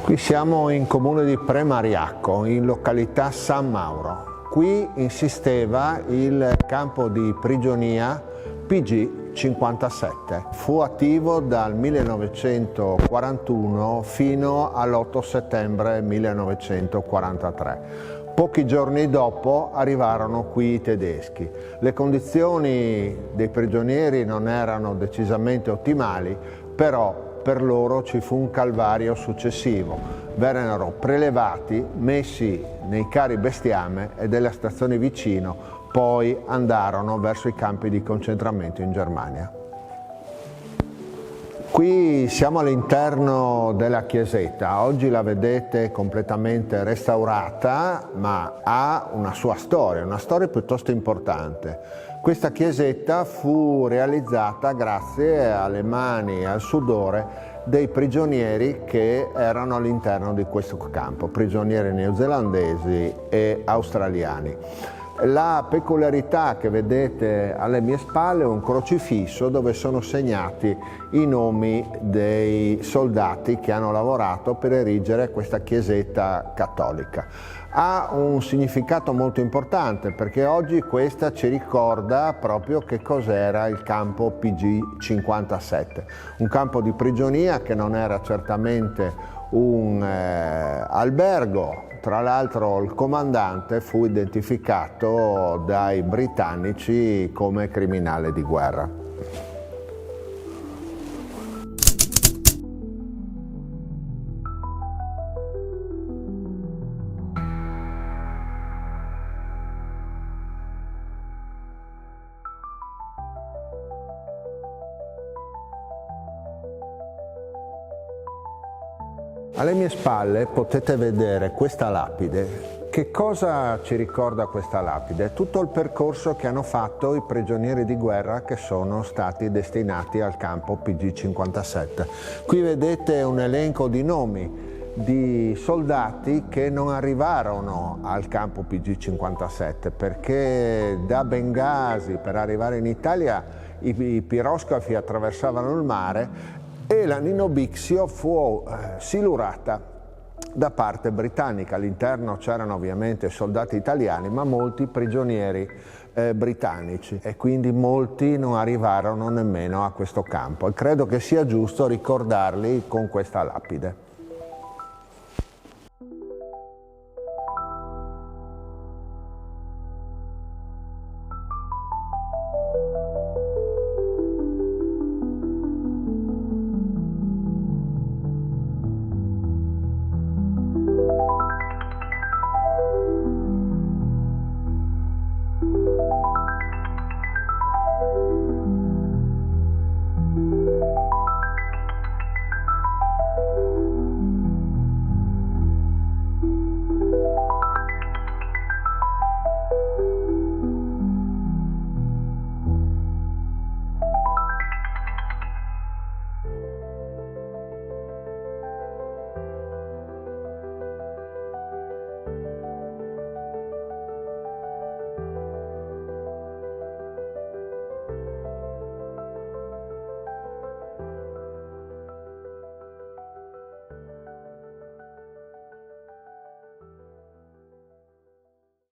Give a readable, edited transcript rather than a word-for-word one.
Qui siamo in comune di Premariacco, in località San Mauro. Qui insisteva il campo di prigionia PG57. Fu attivo dal 1941 fino all'8 settembre 1943. Pochi giorni dopo arrivarono qui i tedeschi. Le condizioni dei prigionieri non erano decisamente ottimali, però per loro ci fu un calvario successivo. Vennero prelevati, messi nei carri bestiame e delle stazioni vicino, poi andarono verso i campi di concentramento in Germania. Qui siamo all'interno della chiesetta, oggi la vedete completamente restaurata, ma ha una sua storia, una storia piuttosto importante. Questa chiesetta fu realizzata grazie alle mani e al sudore dei prigionieri che erano all'interno di questo campo, prigionieri neozelandesi e australiani. La peculiarità che vedete alle mie spalle è un crocifisso dove sono segnati i nomi dei soldati che hanno lavorato per erigere questa chiesetta cattolica. Ha un significato molto importante perché oggi questa ci ricorda proprio che cos'era il campo PG57, un campo di prigionia che non era certamente un albergo. Tra l'altro il comandante fu identificato dai britannici come criminale di guerra. Alle mie spalle potete vedere questa lapide. Che cosa ci ricorda questa lapide? Tutto il percorso che hanno fatto i prigionieri di guerra che sono stati destinati al campo PG57. Qui vedete un elenco di nomi di soldati che non arrivarono al campo PG57 perché da Bengasi per arrivare in Italia i piroscafi attraversavano il mare e la Nino Bixio fu silurata da parte britannica. All'interno c'erano ovviamente soldati italiani ma molti prigionieri britannici e quindi molti non arrivarono nemmeno a questo campo e credo che sia giusto ricordarli con questa lapide.